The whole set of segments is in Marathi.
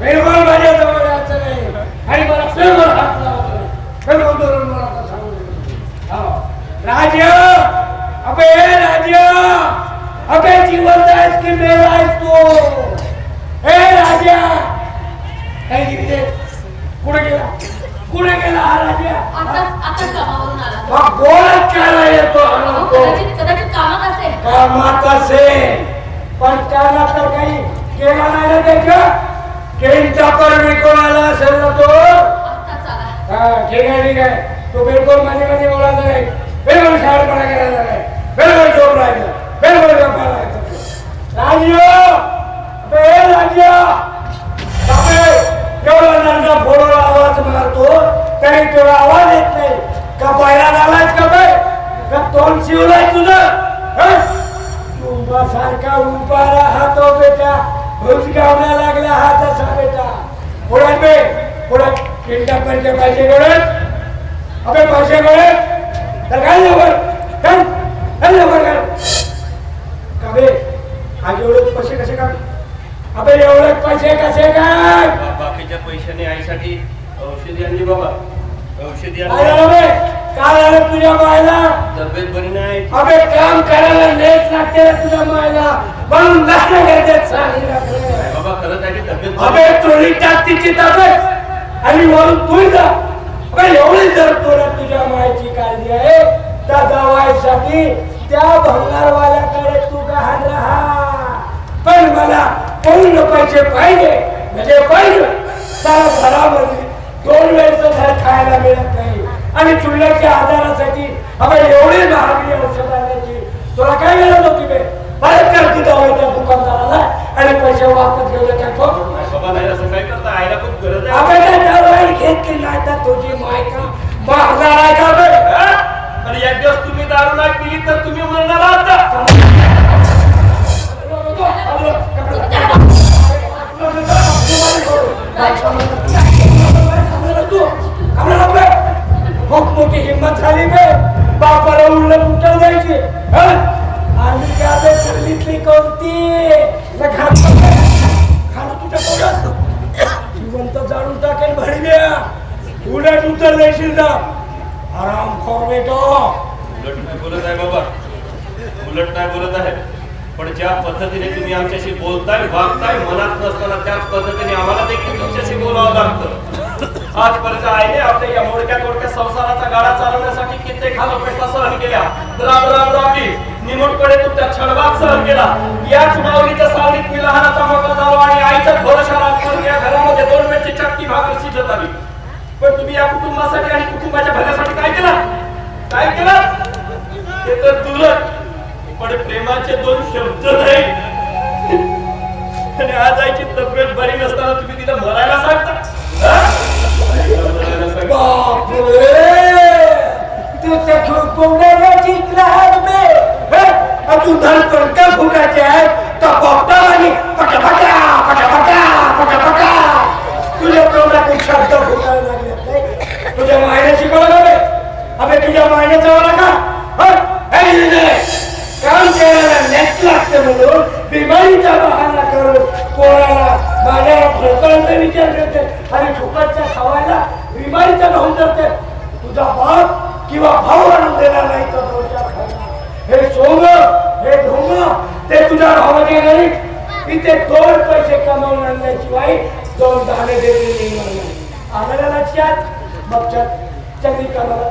बिलकुल माझ्या जवळ यायचं नाही आणि मला बिलकुल हात लावायचा नाही. बिलकुल धरून मला आता सांगू नका. हो. राज्य अबे राज्य अबे जिवंत आहेस की मेला आहेस तू? हे राजा काय गिरते कुठे गेला? कुठे गेला हा राजा? आता कामावरून आला. मग बोलत काय येतो? कदाचित कामात असेल. कामात असेल पण त्याला तर काही केला नाही ना त्याच्या केंटा पर विकोणाला असेल ना तो. आत्ताच आला. हा ठीक आहे तो बिलकुल मध्ये मध्ये बोलायचं नाही. बिलकुल शाळेपणा करायचा नाही. बिलकुल झोप राहायचं. बिलकुल गप्पा राहायचं. राज्य अबे राज्य एवढा नंदा फोडून आवाज मारतो तरी तुला आवाज येत नाही का? पहिला झालाच का बाय का तोंड शिवलाय तुझं? सारखा उभारा हातो बेटा भुजगावला लागला हा तसा बेटा. पुढे बे पुढे किंडा पंचे पैसे गडत अबे पैसे गडत तर काय लवकर चल लवकर कर का बे आज एवढे पैसे कसे का? अबे एवढे पैसे कसे काय? बाकीच्या पैशाने आईसाठी औषधी आणली बाबा. औषधी काय झालं तुझ्या मायला? तब्येत बरी नाही. अबे काम करायला लेट लागते तुझ्या मायला म्हणून लग्न घेतात बाबा खरंच आहे की तब्येत. अबे चोरी टाक तिची तब्येत आणि म्हणून तू जा. अबे एवढी जर तुला तुझ्या मायची काळजी आहे त्या दवाईसाठी त्या भंगारवाल्याकडे तू गहाण राहा. पण मला पूर्ण पैसे पाहिजे म्हणजे पाहिजे. सारा घरामध्ये 2 वेळचं घर खायला मिळत नाही आणि चुल्याच्या आजारासाठी आपण एवढी महागडी औषध आणण्याची तुला काय गरज होती बे? परत कर ती दवाईच्या दुकानदाराला आणि पैसे वापस घेऊन टाकतो. बाबा नाही असं काय करता आईला खूप गरज आहे. आपण दवाई घेतली नाही तर तुझी माय का मारणार आहे का बे? आणि एक दिवस तुम्ही दारू नाही पिली तर तुम्ही मरणार आहात. खूप मोठी हिंमत झाली बे बापाला उलट उठल द्यायची. आणि त्या चुलीतली कोणती खाणं तुझ्या पोटात जिवंत जाळून टाकेल भडव्या. उलट उतर द्यायशील ना आराम खोर बेटो. उलट नाही बोलत आहे बाबा. उलट नाही बोलत आहे पण ज्या पद्धतीने तुम्ही आमच्याशी बोलताय वागताय मनात नसताना त्याच पद्धतीने आम्हाला देखील तुमच्याशी बोलावं लागतं. आजपर्यंत आईने आपल्या या मोडक्या तोडक्या संसाराचा गाडा चालवण्यासाठी कित्येक हालअपेष्टा सहन केल्या. राम राम रामली निमूटपणे तुमच्या छळवात सहन केला. याच माऊलीच्या सावलीत मी लहानाचा मोठा झालो आणि आईच्या भरोशावर या घरामध्ये 2 वेळची चटणी भाकर शिजत आली. पण तुम्ही या कुटुंबासाठी आणि कुटुंबाच्या भल्यासाठी काय केलं? काय केलं ते तर तुरंत पण प्रेमाचे 2 शब्द नाही. आणि आज आईची तब्येत बरी नसताना तुम्ही तिला मरायला सांगता. बापरे तू तर खूप बोलण्याला जिंकला आहे बे. अजून धडपड का फुटायचे आहेत तर बघता आणि पटापटा पटापटा पटापटा तुझ्या तोंडातून शब्द फुटायला लागले नाही. तुझ्या मायने शिकवलं का बे? अबे तुझ्या मायने जावं का? काम करायला नेट लागते म्हणून बिमारीचा बहाणा करून कोणाला माझ्या भोकांचा विचार करते आणि फुकटच्या खावायला बिमारीचा भाऊ जाते. तुझा बाप किंवा भाऊ आणून देणार नाही तर दोनच्या खायला हे सोंग हे ढोंग ते तुझ्या भावाच्या घरी इथे 2 पैसे कमावून आणल्याशिवाय 2 दाणे देते नाही. आम्हाला लक्षात मग चंदी कमाला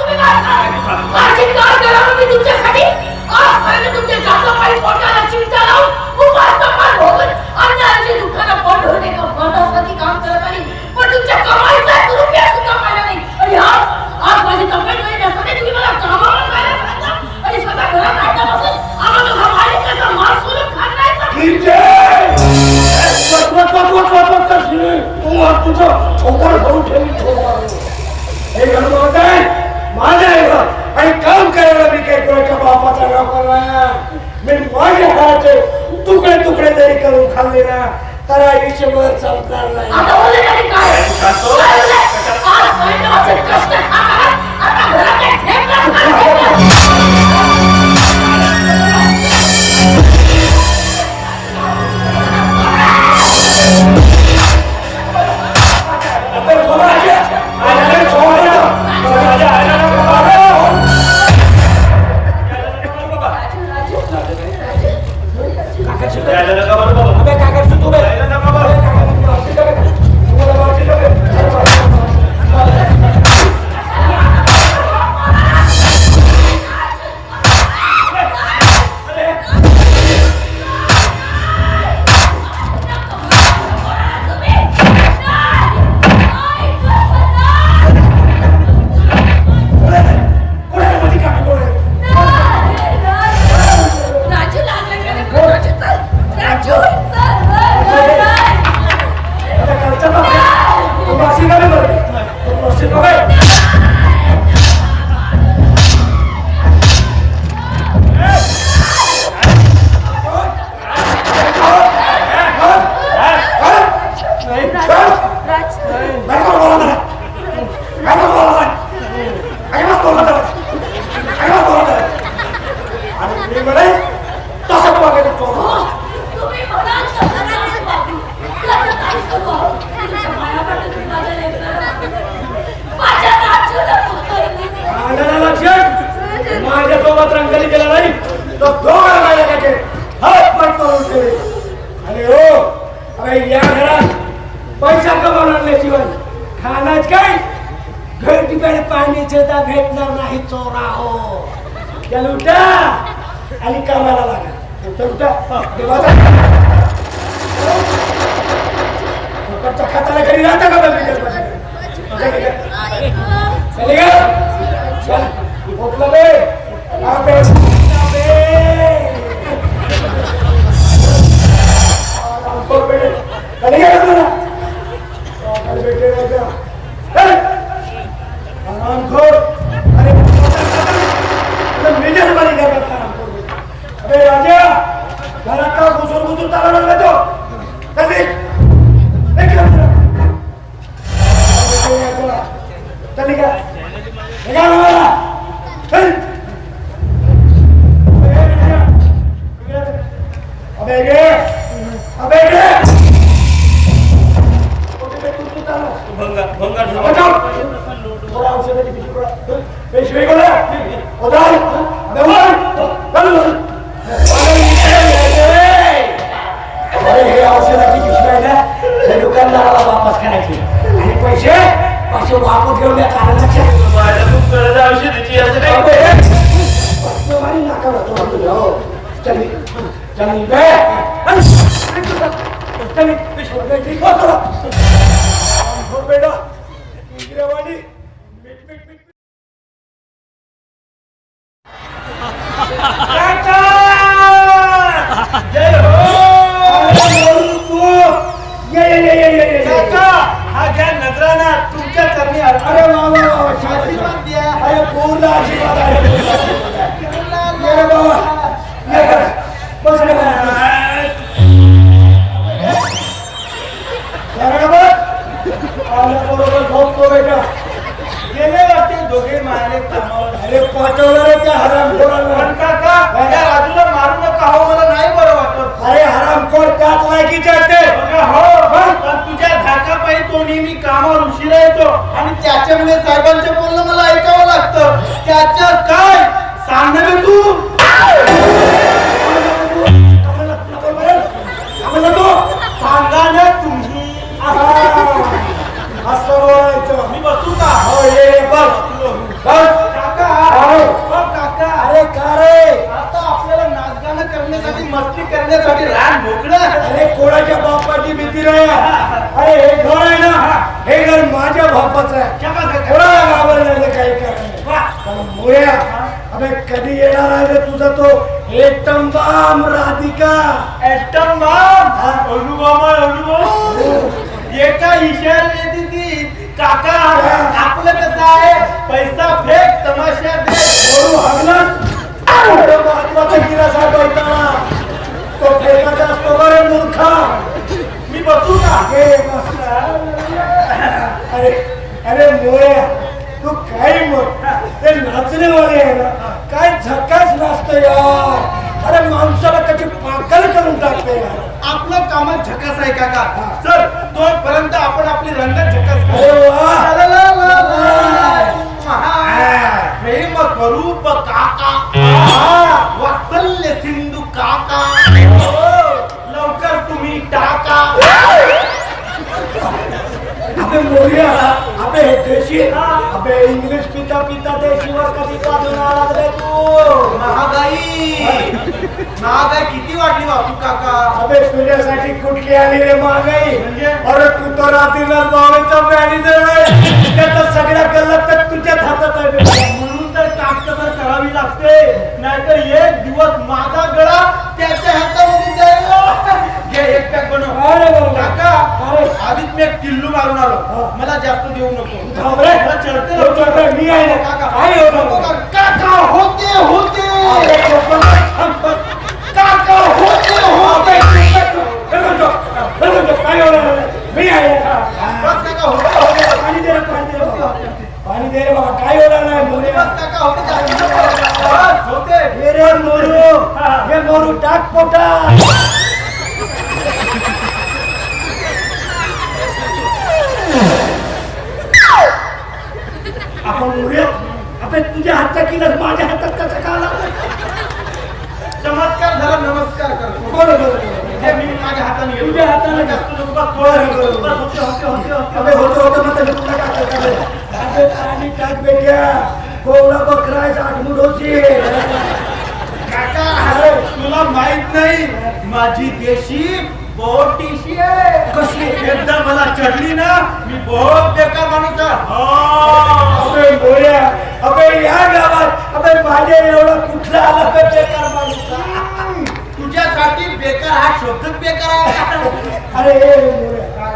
माझी कार करावं मी तुमच्यासाठी. आजपर्यंत तुमच्या जाता पायी पोटाला चिंता लावून उपास तपास भोगून अन्नाची दुकानं बंद होणे का वनस्पती काम करत आली पण तुमच्या कमाईचा 1 रुपया सुद्धा पाहिला नाही. आणि आज माझी तब्येत नाही नसताना तुम्ही मला कामावर जायला सांगता आणि स्वतः घरात राहता बसून आम्हाला हा मालिकाचा माल सोडून खाण्याचा तुझं ठोकर भरून ठेवली. हे घडवत आहे माझ्या आणि काम करायला मी काही कोणाच्या बापाचा नोकर नाही. मी माझ्या हाताचे तुकडे तुकडे जरी करून खाल्ले ना तर आयुष्यभर संपणार नाही. मावशी जायला नका बरं बाबा. अबे काय करतो तू बे जायला नका बाबा. अबे, काय करतो? मावशी का बे? तुम्हाला मावशी का बे? अरे बाबा. राजू लागला का रे? राजू चल. राजू चल. तुम्ही म्हणाल तसं नाही बाबू. कसं काय करू? तुमच्या मायापासून तुम्ही माझ्या लेकराला, माझ्या राजूला माझ्यासोबत रंगली केला नाही तो दोघा माझ्याकडे हात पाय करून ठेवे. आणि हो अरे या घरात पैसा कमावून आणल्याशिवाय खानाच काय घर ठिकाणी पाणी सुद्धा भेटणार नाही चोरा हो. त्याला उठा आणि कामाला लागा. चल उठा देवाचा फुकटच्या खाताला घरी राहता का बघ चले ग चल उठलं बे अबे अबे आराम बेटे चले ग तुला अरे बेटे राजा आराम खोर अरे मेजर वाली जगह आराम खोर अबे राजा घरात का घुसून चालवणार नाही तो चल एक चल का निघा मला चल अबे गे अबे गे तू चालला भंगार बचाव थोड़ा औषधाची पिशवी पडा पेशवे गोळ्या उदाल देवाल अरे हे औषधाची पिशवी आहे ना हे दुकानदाराला वापस करायची आणि पैसे वापस घेऊन या कारणाच्या माझ्या खूप गरज आहे औषधाची असं नाही. नाका हो चल चल बे चल पिशवी ठीक हो बेटा इंग्रवाणी मीठ मीठ मीठ जय हो. हा घ्या नजराना तुमच्या चरणी अरे वा वा वा आशीर्वाद द्या. अरे पूर्ण आशीर्वाद आहे. ये बाबा ये बस रे बरोबर झोपतो बेटा गेले वाटते दोघे मारले कामावर. अरे पाठवलं रे त्या हरामखोराला. काका त्या राजूला मारू नका हो मला नाही बरं वाटत. अरे हरामखोर त्याच लायकीचे असते हो पण तुझ्या धाकापायी तो नेहमी कामावर उशिरा येतो आणि त्याच्यामुळे साहेबांचे बोलणं मला ऐकावं लागतं. त्याचं काय सांगणार तू सांगा ना तुम्ही असं बोलायचं. मी बसू का हो ये बस काका काका अरे का रे आता आपल्याला नाचगाणं करण्यासाठी मस्ती करण्यासाठी रान मोकळं. अरे कोणाच्या बापाची भीती नाही. अरे हे घर आहे ना हे घर माझ्या बापाचं आहे. कोणाला घाबरण्याचं काही कारण मोया अबे कधी येणार आहे रे तुझा तो atom bomb Radhika. Atom bomb अनुभव एका इशाऱ्याने ती काका आपलं कसं आहे पैसा फेक तमाशा दे महत्वाचा गिरासा करताना तो फेकाचा असतो बरे मूर्खा. मी बसू का हे अरे अरे मोया तू काय मग ते नाचणेवाले आहे ना काय झकाच नाचतो यार. अरे माणसाला कधी पागल करून टाकते यार. आपलं कामात झकास आहे काका. चल तोपर्यंत आपण आपली रंगत झकास अरे वा. प्रेम स्वरूप काका वात्सल्य सिंधू काका अबे इंग्लिश पिता पिता देशीवर कधी पाजून आलास रे तू? महागाई किती वाढली वासू काका? अबे तुझ्यासाठी कुठली आली रे महागाई? म्हणजे? अरे तू तर रात्रीला बावेचा मॅनेजर आहे, त्याचा सगळ्या गल्लत तर तुझ्याच हातात आहे बे. म्हणून तर काटकसर करावी लागते, नाहीतर एक दिवस माझा गळा त्याच्या हातामध्ये जाईल. घे एक पॅक बनव. अरे बाबा. काका अरे. आधीच मी एक किल्लू मारून आलो. हा. मला जास्त देऊ नको. थांब रे. मला चढते हो, चढते. मी आहे ना. काका काय होणार? काका होते अबे, चोपन. थांब, बस. काका होते अबे, काय होणार? मी आहे. बस काका होते पाणी दे रे, पाणी दे रे बाबा. पाणी दे रे बाबा, काय होणार नाही मोरे. बस काका होते होते. हे रे मोरू, हे मोरू टाक पोटा. आपण मोरे, आपण तुझ्या हातचा किलस माझ्या हातात कसा का आला? चमत्कार झाला. नमस्कार करतो. बरोबर. हे मी माझ्या हाताने घेतो. तुझ्या हाताने घे. जास्त नको. बस बरं, बरं, बरं. होते होते होते होते. अबे होतं मग त्याला तुला टाकायचं आहे. अबे पाणी टाक बेट्या, कोवळा बकरा आहे, आठमुड होशील. काका अरे तुला माहित नाही माझी देशी बोटीशी आहे. कशी? एकदा मला चढली ना मी बहुत बेकार माणूस आहे. अबे मोऱ्या, अबे या गावात अबे माझे एवढं कुठलं आलं का बेकार माणूस? तुझ्यासाठी बेकार हा शब्दच बेकार आहे. अरे ए मोऱ्या,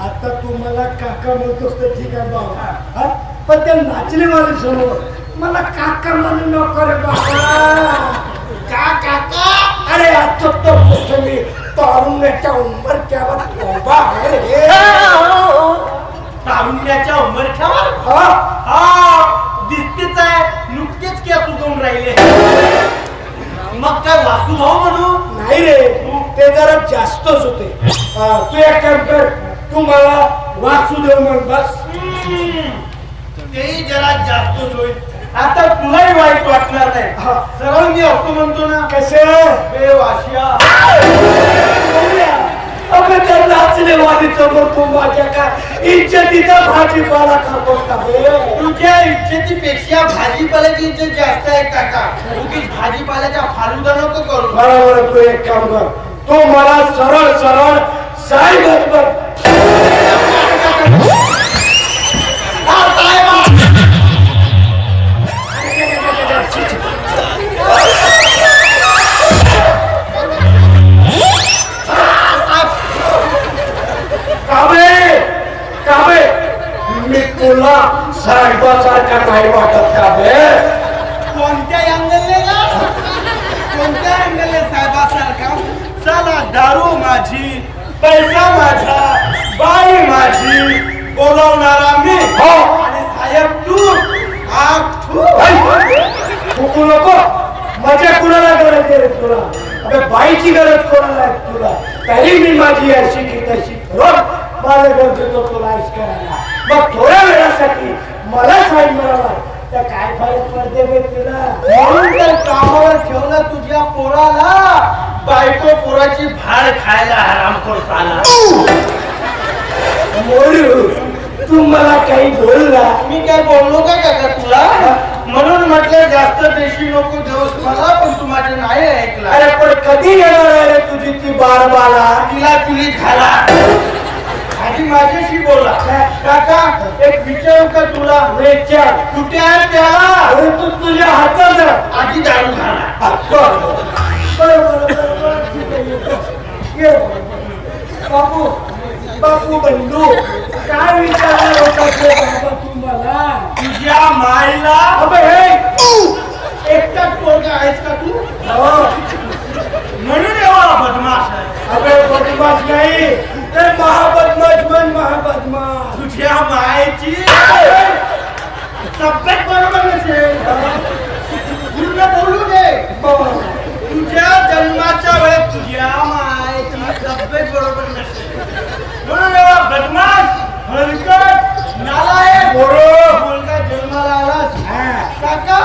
आता तू मला काका म्हणतोस तर ठीक आहे बाबा, हा? पण त्या नाचणीवाले समोर मला काका म्हणू नको रे बाबा. का काका? अरे आता तो मी तारुण्याच्या उंबरठ्यावर उभा आहे रे. तारुण्याच्या उंबरठ्यावर हा? हा दिसतेच आहे. नुकतेच केस उगवून राहिले. मग काय वासुभाऊ म्हणू? नाही रे, ते जरा जास्तच होते. तू एक काम कर, तू मला वासुदेव म्हण बस. तेही जरा जास्तच होईल. आता तुलाही वाईट वाटणार नाही. हा. सरळ मी असतो म्हणतो ना. कसे? बे वाशिया. अबे त्या नाचणेवाली समोर तू माझ्या का इज्जतीचा भाजीपाला खातोस का बे? तुझ्या इज्जतीपेक्षा भाजीपाल्याची इज्जत जास्त आहे काका. उगीच भाजीपाल्याच्या फालुदा नको करू. बरोबर, तू एक काम कर, तू मला सरळ सरळ साहेब बघ. मी तुला साहेबासारखा नाही वाटत का बे? कोणत्या अँगलने ना? कोणत्या अँगलने साहेबासारखा? चला दारू माझी, पैसा माझा, बाई माझी, बोलवणारा मी हो. आणि साहेब तू. आग तू. फुकू नको. मजा कुणाला गरज आहे रे तुला? अबे बाईची गरज कोणाला आहे तुला? तरी मी माझी अशी की तशी रोज माझं घर देतो तुला ऐश करायला. मग थोड्या वेळासाठी मला साईड मिळाला तर काय फरक पडते बे तुला? म्हणून तर कामावर ठेवलं तुझ्या पोराला. बायको पोराची भाड खायला हरामखोर साला. मोरू, तू मला काही बोलला? मी काय बोललो का काका तुला? म्हणून म्हटलं जास्त देशी नको देऊस मला, पण तू माझे नाही ऐकला. अरे पण कधी येणार आहे रे तुझी ती बारबाला? तिला चुलीत घाला. आधी माझ्याशी बोला. काका एक विचारू का तुला? विचार. कुठे आहे त्याला? अरे तू तुझ्या हातात जा. आधी दारू घाला. बरोबर, ठीक आहे, येतो. ये. बापू, बापू बंधू, काय विचारणार होता ते बाबा तुम्हाला? तुझ्या मायला अबे हे एकटाच पोरगा आहेस का तू? हो. म्हणून एवढा बदमाश आहे. अबे बदमाश नाही, ते महाबदमाश म्हण, महाबदमाश. तुझ्या मायची तब्येत बरोबर नसेल. पूर्ण बोलू दे. तुझ्या जन्माच्या वेळेस तुझ्या मायची तब्येत बरोबर नसेल. म्हणून एवढा बदमाश, हलकट, नालायक मुलगा जन्माला आलास. काका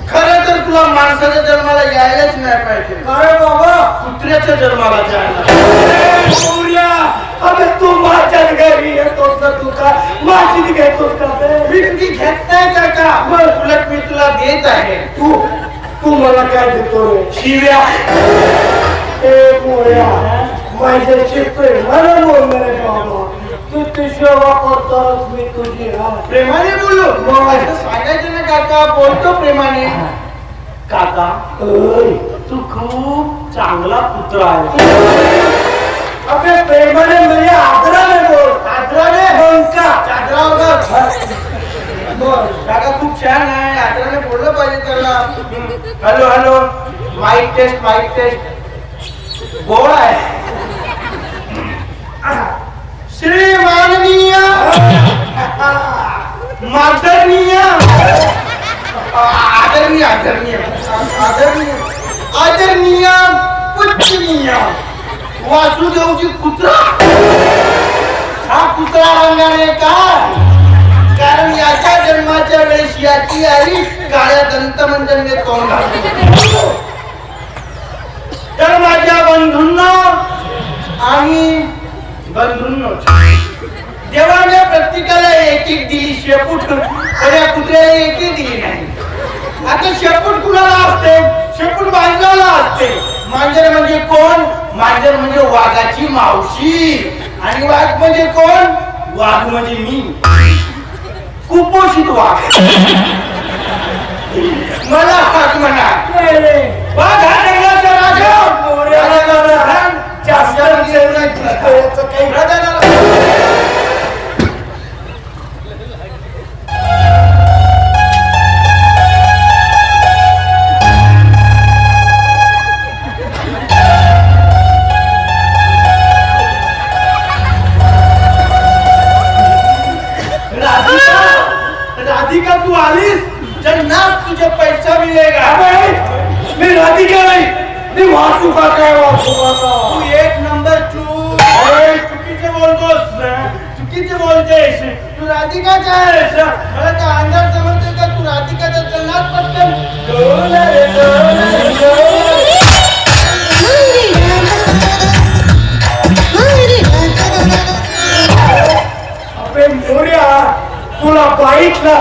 खरं तर तुला माणसाच्या जन्माला यायलाच नाही पाहिजे. अरे बाबा, कुत्र्याच्या जन्माला जायला. सूर्या, अबे तू माझ्या घरी येतो तर तुझा माझी ती घेतोस का बे? मी तुझी घेत नाही काका उलट मी तुला देत आहे तू मला काय देतो रे? शिव्या ए मोऱ्या, माझ्याशी प्रेमानं बोलणारे बाबा, तू ती सेवा करतोस, मी तुझी प्रेमाने बोललो मग असं सांगायचं ना काका बोलतो प्रेमाने काका तू खूप चांगला पुत्र आहे अबे प्रेमाने म्हणजे आदराने बोल. आदराने बंका चादरावर बोल काका खूप छान आहे आदराने बोललं पाहिजे त्याला हॅलो हॅलो माईक टेस्ट गोड आहे श्री माननीय मादरणीय आदरणीय पूजनीय वासुदेवजी कुत्रा हा कुत्रा रंगाने का कारण याच्या जन्माच्या वेळेस याची आई काळ्या दंतमंजनने तोंड घालतो तर माझ्या बंधूंना आणि बंधूंनो देवाने प्रत्येकाला एक दिली शेपूट पण या कुत्र्याला एकही दिली नाही आता शेपूट कुणाला असते शेपूट मांजराला असते मांजर म्हणजे कोण मांजर म्हणजे वाघाची मावशी आणि वाघ म्हणजे कोण वाघ म्हणजे मी कुपोषित वाघ मला वाघ म्हणा वाघ हा जंगलाचा राजा जास्त याचं काही राधिका तू आलीस तर नाच तुझे पैसा मिळेगा मी राधिका नाही, मी वासू काका आहे, वासू काका. तू एक नंबर चुकीचे बोलतोस चुकीचे बोलतेस तू राधिकाचा आहेस मला का अंदाज समजते का तू राधिकाचा चलनात पटकन डोला रे, डोला रे, डोला रे. अबे मोऱ्या, तुला बाईकला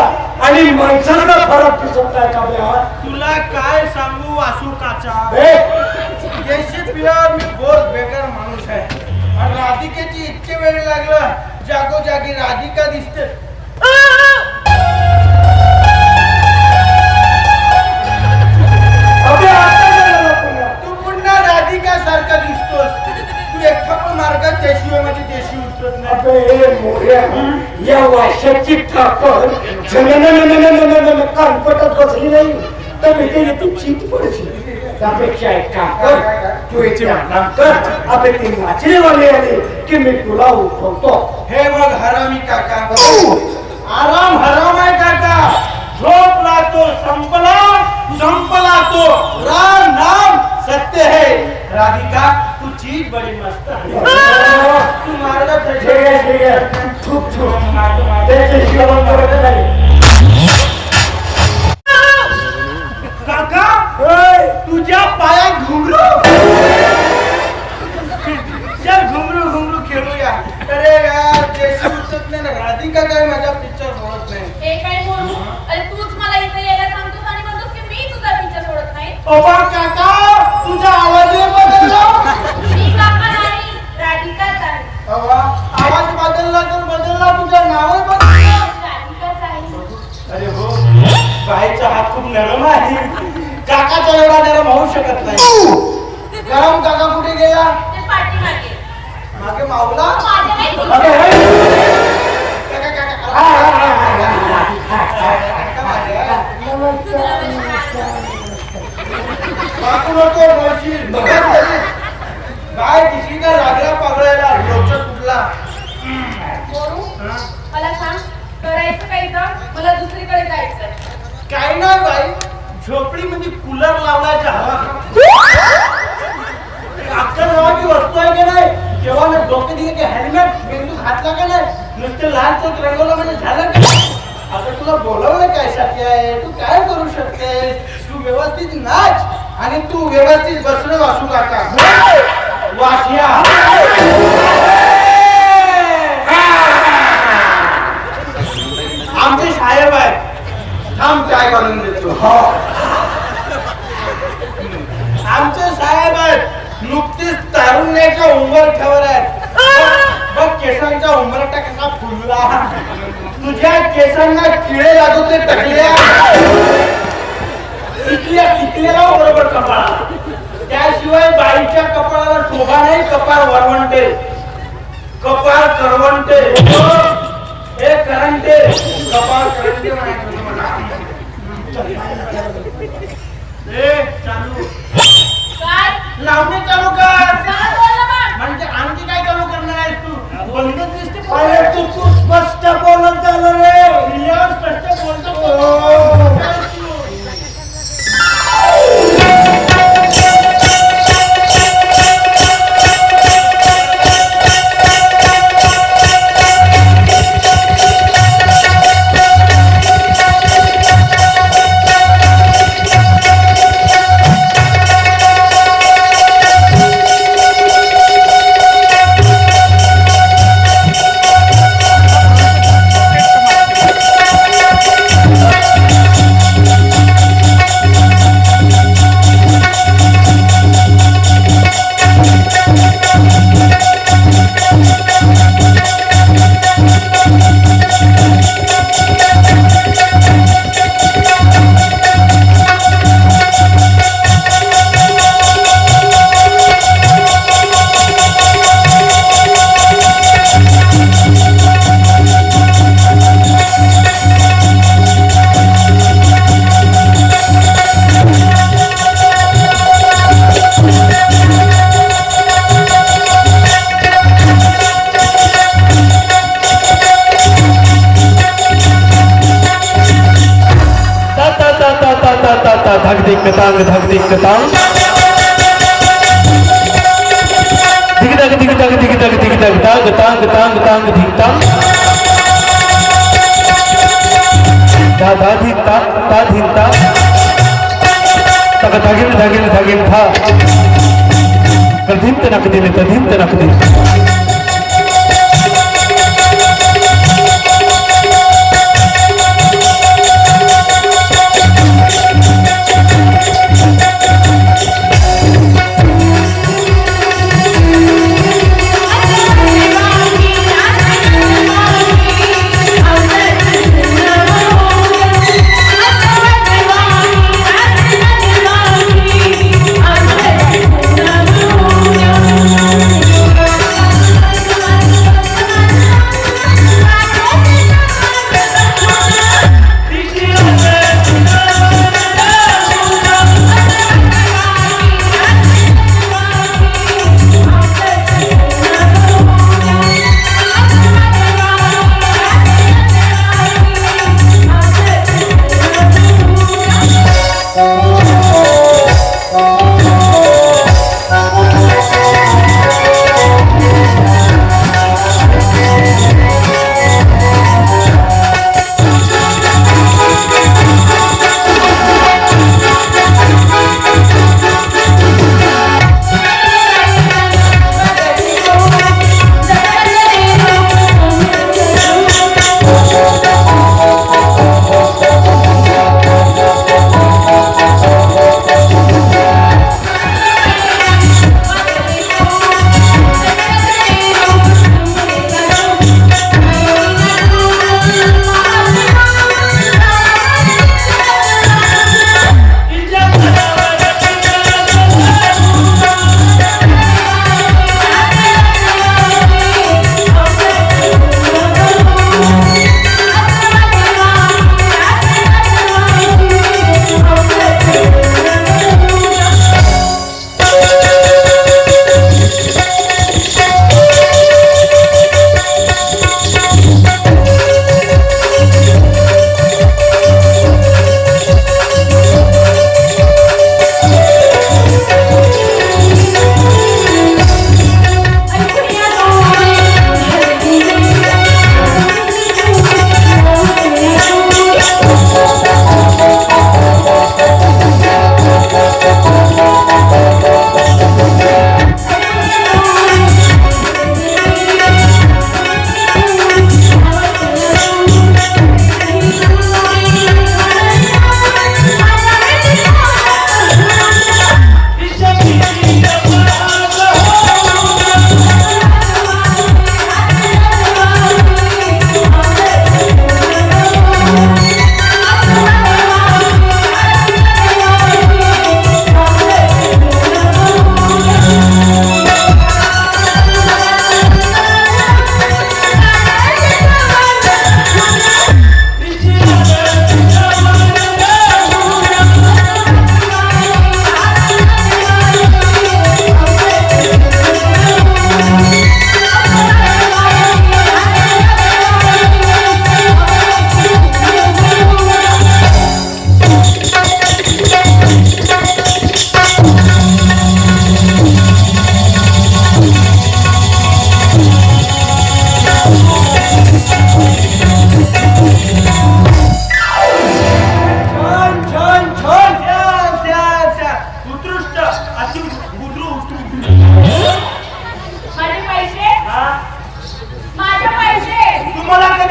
आणि माणसाला फरक दिसत नाही का बे? तुला काय सांगू वासुकाचा ए, देशी पिल्यावर मी बहुत बेकार माणूस आहे आणि राधिकेची इतके वेळ लागला जागोजागी राधिका दिसते अबे आता झालं पुन्हा. तू पुन्हा राधिका सारखा दिसतोस तू एकटा पण मार्गात त्याशिवाय माझी देशी उतरत नाही अबे ए मोऱ्या, या वाशाची ठाकर झनननननननननन कानपटात बसली नाही तर मी ते येते चीत पडशी. त्यापेक्षा एक काम कर, तू याची मांडण कर. अबे ती नाचलेवाले आले की मी तुला उठवतो. हे मग हरामी काका आराम हराम आहे काका झोप राहतो संपला तो राम नाम सत्य है राधिका तू चीज बड़ी मस्त है तू मार्गात ठीक आहे. खूप त्याचे शिवण करत नाही. काका ओय, तुझ्या पायात घुंगरू चल घुंगरू खेळूया अरे यार देशी उचत नाही ना राधिका काय माझा पिक्चर सोडत नाही हे काय बोलू? अरे तूच मला इथे यायला सांगतोस आणि म्हणतोस की मी तुझा पिक्चर सोडत नाही. बाबा काका तुझा आवाज बदलला मी काका नाही, राधिकाच आहे. बाबा आवाज बदलला तर बदलला तुझं नाव बदललं राधिकाच आहे. अरे हो बाईचा हात खूप नरम आहे काकाचा एवढा नरम होऊ शकत नाही गरम काका कुठे गेला ते पाठीमागे. मागे मावला माझ्या नाही तुझ्या. अबे, हे. काका काका हा, हा, हा, हा, हा. काका माझ्या नमस्कार. बापू नको बोलशील बघत तरी काय दिशी का लागला पागळायला रोजचा तुटला बोलू? मला सांग, करायचं काय इथं? मला दुसरीकडे जायचंय. काय नाही बाई झोपडी मध्ये कूलर लावण्याच्या हवा अख्ख्या नावाची वस्तू आहे का नाही तेव्हा ना डोके दिले की हेल्मेट मेंदू घातला का नाही नुसते लाल चौक रंगवला म्हणजे झालं का आता तुला बोलवलं काय शक्य आहे तू काय करू शकते तू व्यवस्थित नाच आणि तू व्यवस्थित बसणं वासू काका वासिया केसांना किडे लागू ते टकल्या टिकलेला बरोबर कपाळाला. त्याशिवाय बाईच्या कपाळाला शोभा नाही. कपाळ वरवंटे, कपाळ करवंटे, हे करंटे, कपाळ करंटे म्हणायचं मला. चालू काय लावणे चालू कर. काय बोलला मग? म्हणजे आणखी काय चालू करणार आहेस तू? बंद दिसते अरे तू स्पष्ट बोलत झालं रे. क्लिअर स्पष्ट बोलतो. धक तांग धक दिक तांग दिग दग दिग दग दिग दग दिग दग तांग तांग तांग तांग धिक तांग धा धा धिक तांग ता धिक तांग तक धागिन धागिन धागिन था कधिन तनक दिन तधिन तनक दिन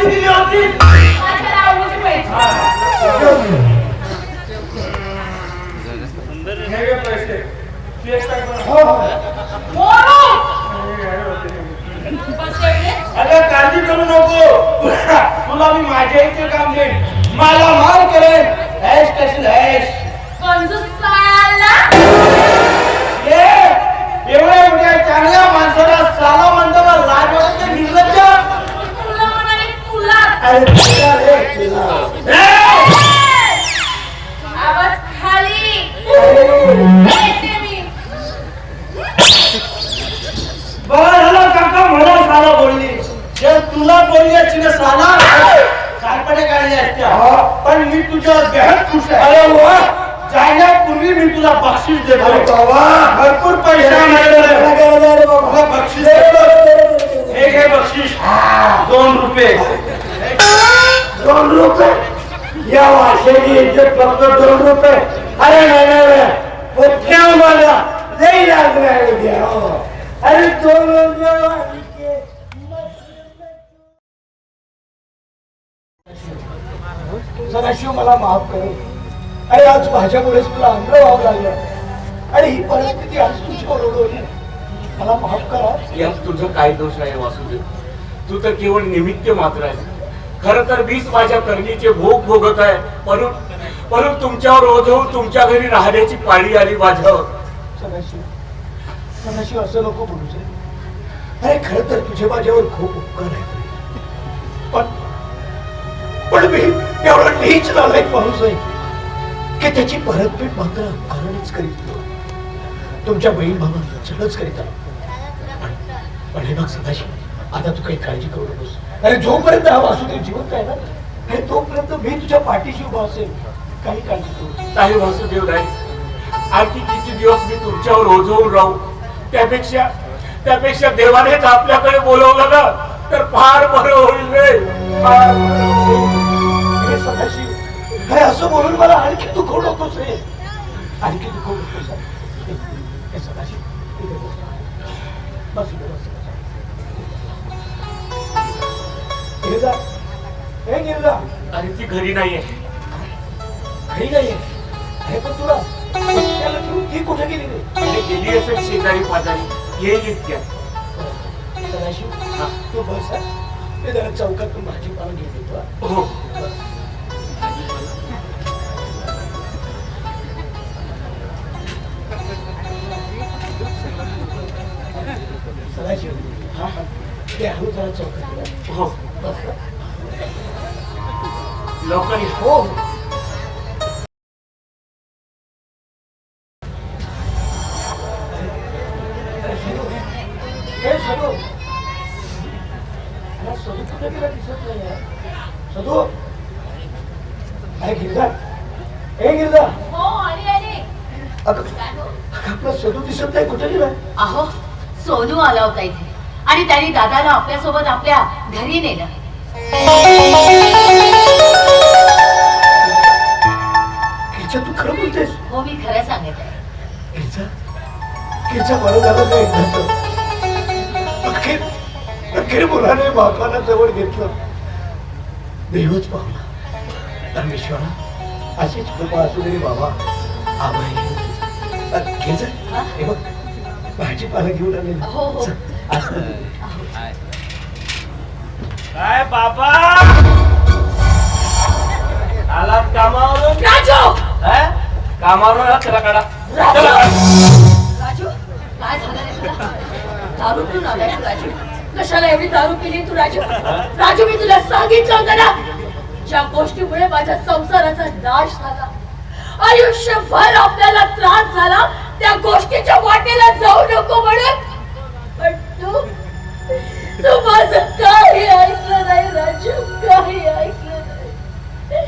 कधी दिली होती? माझ्या नावाची पैसे. हे घे पैसे. तू एक टाक बरं. हो. मोरू! हे होते. बस एवढे? अगं काळजी करू नको. तुला मी माझ्या इथे काम देईन. मला माल करेन. ऐश कशी ऐश. कंजूस साला. ये एवढ्या मोठ्या चांगल्या माणसाला साला म्हणतो का? लाज वाटते निर्लज्ज. तुला म्हणाले तुला. अरे तुला रे तुला. आवाज खाली. येते मी. बरं झालं काका मला साला बोलली. जर तुला बोलली असती ना साला सारपणे काढले असत्या. पण मी तुझ्या बेहद खुश आहे. अरे वा. जाण्यापूर्वी मी तुला बक्षीस अरे देतो. बाबा. भरपूर पैसा काय मिळाला. करायचं रे बाबा? तुला बक्षीस देतो. हे घे बक्षीस. 2 रुपये. 2 रुपये या वाशेची इज्जत फक्त 2 रुपये. अरे नाही पुठ्या मला लई लागणार उद्या. हो. अरे 2 रुपये सदाशिव मला माफ कर. अरे आज माझ्यामुळेच तुला अंग व्हावं लागलं आणि ही परिस्थिती आज तुझ्यावर ओढवली. मला माफ करा. यात तुझं काय दोष नाही वासुदेव. तू तर केवळ निमित्त मात्र आहे. खर तर मीच माझ्या करणीचे भोग भोगत आहे. परंतु तुमच्यावर ओझवून तुमच्या घरी राहण्याची पाळी आली माझ्यावर. सदाशिव असं नको बोलूच. अरे खरं तर तुझे माझ्यावर खूप उपकार आहे. पण मी एवढा नीच नालायक माणूस आहे की त्याची परतफेड मात्र कारणच करीत नाही. तुमच्या बहीण भावाला चलच करीत आहे. पण हे बघ सदाशिव, आता तू काही काळजी करू नकोस. अरे जोपर्यंत हा वासुदेव जिवंत आहे ना, अरे तोपर्यंत मी तुझ्या पाठीशी उभा असेल. काही काळजी करू नको. काही वासुदेव नाही. आणखी किती दिवस मी तुमच्यावर ओझवून राहू. त्यापेक्षा देवानेच आपल्याकडे बोलवलं ना तर फार बरं होईल रे. फार बरं होईल. हे सदाशिव, अरे असं बोलून मला आणखी दुखवू नकोस रे. आणखी दुखवू नकोस. हे सदाशिव, इथे बस. बस इथे बस. गिरिजा, हे गिरिजा, आणि ती घरी नाहीये. घरी नाहीये. हे पण तुला त्याला ठेवून ती कुठे गेली रे? तिने गेली असेल शेजारी पाजारी. येईल इतक्यात. सदाशिव, तू बस. मी जरा चौकातून भाजीपाला घेऊन येतो. हो. सदाशिव, ते हळू जरा चौकात. हो. बस. लवकर ये. हो. हे सदू, सदू कुठे गेला दिसत नाही यार. सदू, अरे गिरजा, हे गिरजा, हो आली. आपला सदू दिसत नाही. कुठे गेला? अहो सोनू आला होता इथे आणि त्यांनी दादाला आपल्यासोबत आपल्या घरी नेलं. गिरजा, तू खरं बोलतेस? हो मी खरं सांगत आहे. गिरजा, गिरजा, बरं झालं का एकदाच. अखेर मुलाने बापाला जवळ घेतलं. देवच पावला. परमेश्वरा अशीच कृपा असू दे रे बाबा. आभारी. गिरजा, हे बघ भाजीपाला घेऊन आलेला. हो, हो. चल, आज तर दे. काय बाबा आलात कामावरून? राजू, कामावरून आलात? चला काढा. राजू, चला काढा. राजू, काय झालं रे तुला? दारू पिऊन आलाय तू राजू. कशाला एवढी दारू पिली तू राजू? राजू, मी तुला सांगितलं होतं ना, ज्या गोष्टीमुळे माझ्या संसाराचा नाश झाला, आयुष्यभर आपल्याला त्रास झाला, त्या गोष्टीच्या वाटेला जाऊ नको म्हणून. पण तू माझं काही ऐकलं नाही राजू. काही ऐकलं नाही.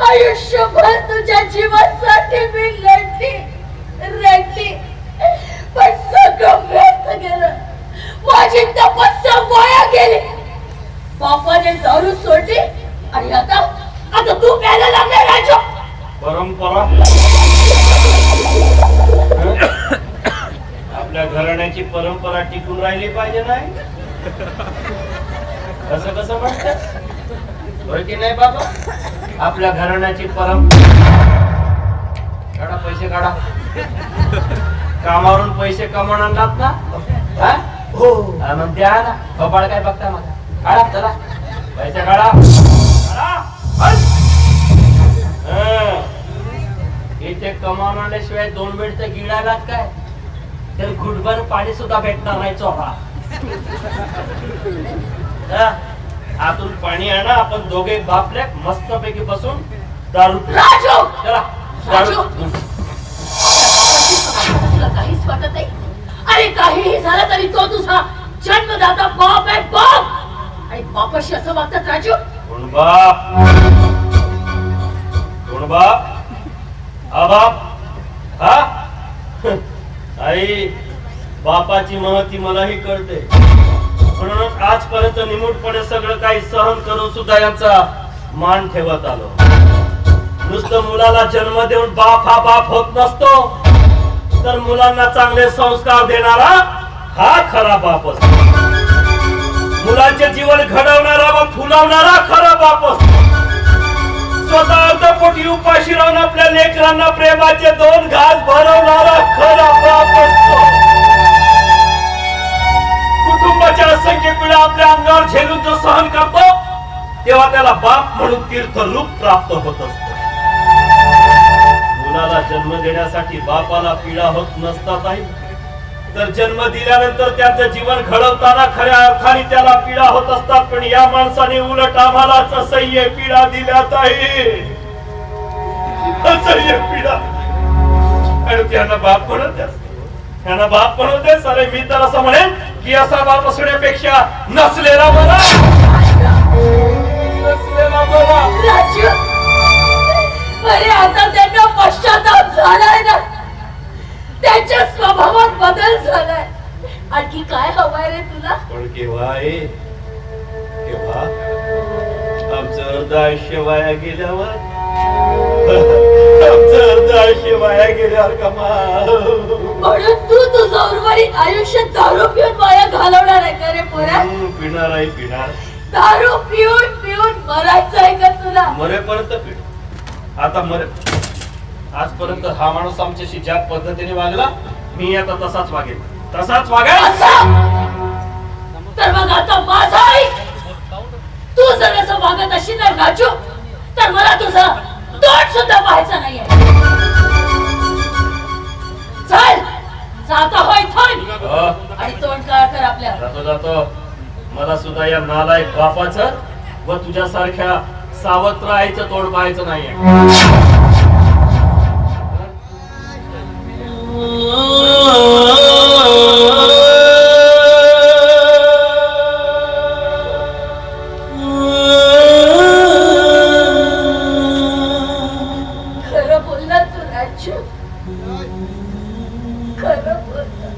आयुष्यभर तुझ्या जीवासाठी मी रडली, पण सगळं व्यर्थ गेलं. माझी तपस्या वाया गेली. बापाने दारू सोडली आणि आता तू प्यायला लागला राजू. परंपरा आपल्या घराण्याची परंपरा टिकून राहिली पाहिजे नाही. कसं म्हणतात? होय की नाही बाबा? आपल्या घराण्याची परम काढा पैसे काढा. कामावरून पैसे कमवणार ना? हा? हो हा, मग द्या ना. कपाळ काय बघता मला? काढा चला पैसे काढा. काढा. हट. इथे कमावण्याशिवाय 2 मिनिटं गिळायलात काय तर घुटभर पाणी सुद्धा भेटणार नाही चोळा. आतून पाणी आणा. आपण दोघे बापले मस्त पैकी बसून दारू पिऊ. राजू चला राजू दारू. तुला काहीच वाटत नाही? अरे काहीही झालं तरी तो तुझा जन्मदाता बाप आहे बाप. आणि बापाशी असं वागतात राजू? कोण बाप? कोण बाप? हा बाप? हा? आई बापाची महती मलाही कळते. म्हणूनच आजपर्यंत निमूटपणे सगळं काही सहन करून सुद्धा यांचा मान ठेवत आलो. नुसतं मुलाला जन्म देऊन बाप हा बाप होत नसतो, तर मुलांना चांगले संस्कार देणारा हा खरा बाप असतो. मुलांचे जीवन घडवणारा व फुलवणारा खरा बाप असतो. स्वतः अर्धपोटी उपाशी राहून आपल्या लेकरांना प्रेमाचे 2 घास भरवणारा खरा बाप असतो. कुटुंबाच्या असंख्य पिढ्या आपल्या अंगावर झेलून जो सहन करतो, तेव्हा त्याला बाप म्हणून तीर्थरूप प्राप्त होत असतो. मुलाला जन्म देण्यासाठी बापाला पीडा होत नसतात आई, तर जन्म दिल्यानंतर त्याचं जीवन घडवताना खऱ्या अर्थाने त्याला पीडा होत असतात. पण या माणसाने उलट आम्हालाच असह्य पीडा दिल्यात आहे. असह्य पीडा. आणि त्यांना बाप म्हणत त्यांना बाप म्हणत सारे. मी तर असं म्हणेन की असा बाप असण्यापेक्षा नसलेला बरा. नसलेला बरा. राजू अरे आता त्यांना पश्चाताप झालाय ना. त्यांच्या स्वभावात बदल झालाय. आणखी काय हवाय रे तुला? पण केव्हा आहे? केव्हा? आमचं अर्ध आयुष्य वाया गेल्यावर. आमचं अर्ध आयुष्य वाया गेल्यावर कमा. म्हणून तू तुझं उर्वरित आयुष्य दारू पिऊन वाया घालवणार आहे का रे पोरा? पिणार आहे पिणार. दारू पिऊन पिऊन मरायचं आहे का तुला? मरेपर्यंत पिणार. आता आजपर्यंत हा माणूस आमच्याशी ज्या पद्धतीने वागला, मी आता तसाच वागेल. तसाच वागेल. तर मग आता माझा ऐक. तू जर असं वागत असेल ना राजू, तर मला तुझं तोंड सुद्धा पाहायचं नाहीये. चल जाता होय थोड. आणि तोंड काळ कर आपल्या. जातो जातो. मला सुद्धा या नालायक बापाचं व तुझ्यासारख्या सावत्र आईचं तोंड पाहायचं नाहीये. खरं बोलला तू राजू. खरं बोलला.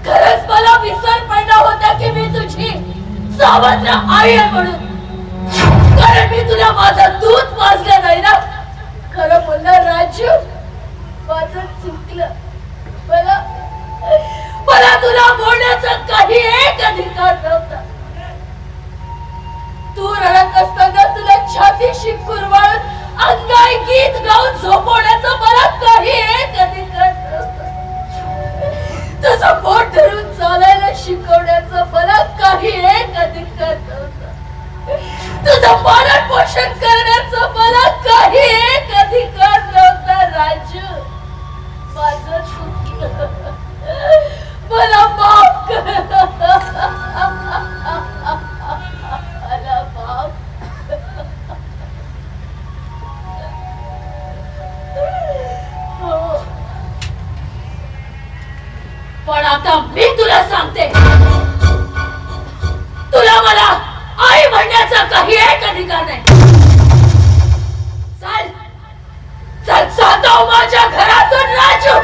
खरंच मला विसर पडला होता की मी तुझी सावत्र आई आहे म्हणून. कारण मी तुला माझं दूध पाजलं नाही ना. खरं बोलला राजू. माझं चुकलं. मला तुला बोलण्याचा काही एक अधिकार नव्हता. तू रडत असताना तुला छातीशी कुरवाळून अंगाई गीत गाऊन झोपवण्याचा मला काही एक अधिकार नव्हता. तुझं पोट धरून चालायला शिकवण्याचा मला काही एक अधिकार नव्हता. तुझं पालन पोषण करण्याचा मला काही एक अधिकार नव्हता राजू. माझं चुकलं. मला माफ कर. मला माफ. हो. पण आता मी तुला सांगते, तुला मला आई म्हणण्याचा काही एक अधिकार नाही. चल चल जातो माझ्या घरातून राजू.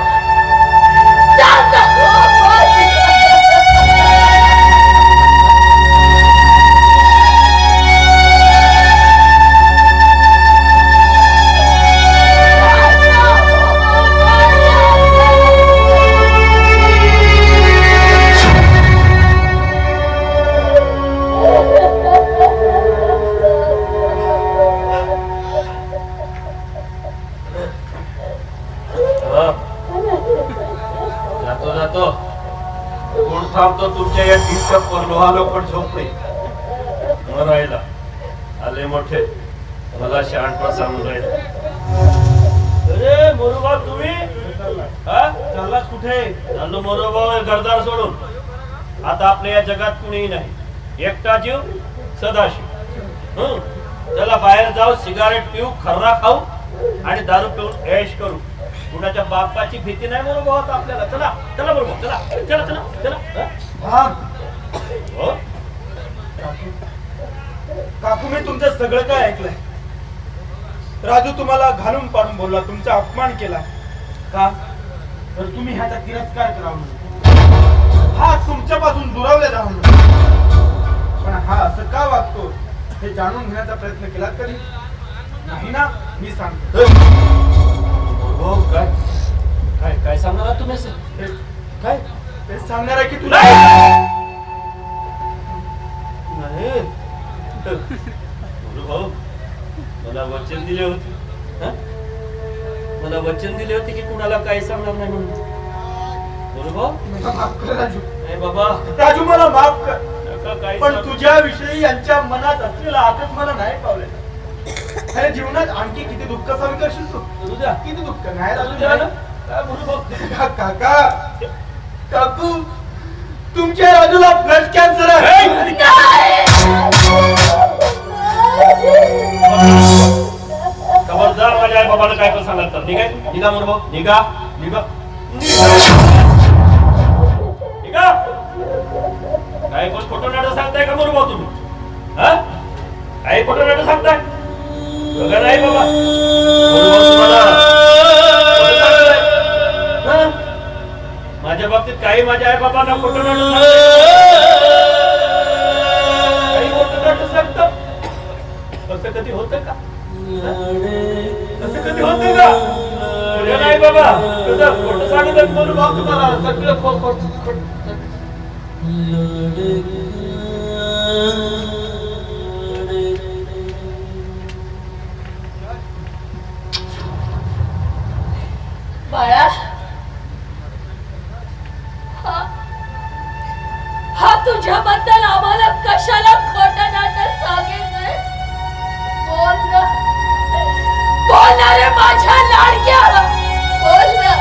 जातो. जातो कोण थांबतो तुमच्या या टीमच्या परलोहालो पण झोप नाही मरायला आले मोठे मला शहाणपण सांगून राहिले. अरे मोरोबा तुम्ही हा चाललास कुठे? चाललो मोरोबा घरदार सोडून. आता आपल्या या जगात कुणीही नाही, एकटा जीव सदाशिव. चला बाहेर जाऊ, सिगारेट पिऊ, खर्रा खाऊ आणि दारू पिऊन ऐश करू. कुणाच्या बापाची भीती नाही मोरोबा होत आपल्याला. चला चला बरोबर, चला चला चला चला. हो काकू मी तुमचं सगळं काय ऐकलंय. राजू तुम्हाला घालून पाडून बोलला, तुमचा अपमान केला का? तर तुम्ही ह्याचा तिरस्कार करावा, हा तुमच्यापासून दुरावले जाऊन. पण हा असं का वागतो हे जाणून घेण्याचा प्रयत्न केला तरी नाही ना? मी सांगतो. हो काय काय काय सांगणार तुम्ही सर? काय ते सांगणार आहे की तुला नाही भाऊ मला वचन दिले होते, मला वचन दिले होते की कुणाला काही सांगणार नाही म्हणून. बरोबर माफ कर राजू. नाही बाबा राजू मला माफ कर, नका काही पण सांगू. तुझ्या विषयी यांच्या मनात असलेला आकच मला नाही पावले. अरे जीवनात आणखी किती दुःख सामी करशील तू? करू द्या. किती दुःख नाही राजू द्या ना. नाही. काय बोलू भाऊ? काका काकू तुमच्या राजूला ब्लड कॅन्सर आहे. खबरदार माझ्या आई बाबाला काय पण सांगत तर निघा निघा मोर भाऊ निघा निघा निघा. काय कोण खोटं नाटक सांगताय का मोर भाऊ तुम्ही? हा काही खोटं नाटक सांगताय बघा नाही बाबा. मोर भाऊ तुम्हाला खोटं सांगताय. हा? माझ्या बाबतीत काही माझ्या आई बाबांना खोटं नाटक सांगताय, काही खोटं नाटक सांगतं. असं कधी होतं का? असं कधी होतं का? म्हणजे नाही बाबा कसं खोटं सांगितलं म्हणून भाऊ तुम्हाला सगळं खोट. बाळा हा तुझ्याबद्दल आम्हाला कशाला खोटं नाटक सांगितलंय? बोल ना, बोल ना रे माझ्या लाडक्या, बोल ना.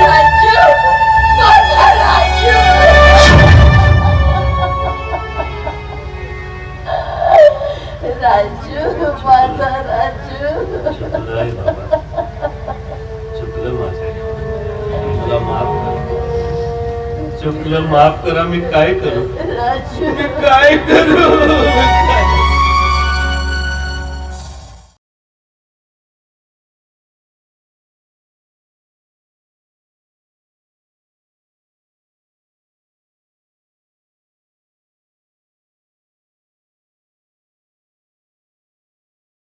राजू, माझा राजू. राजू, माझा राजू. नाही बाबा चुकलं माझं, मला माफ करा. चुकलं माफ करा. मी काय करू? राजू, मी काय करू?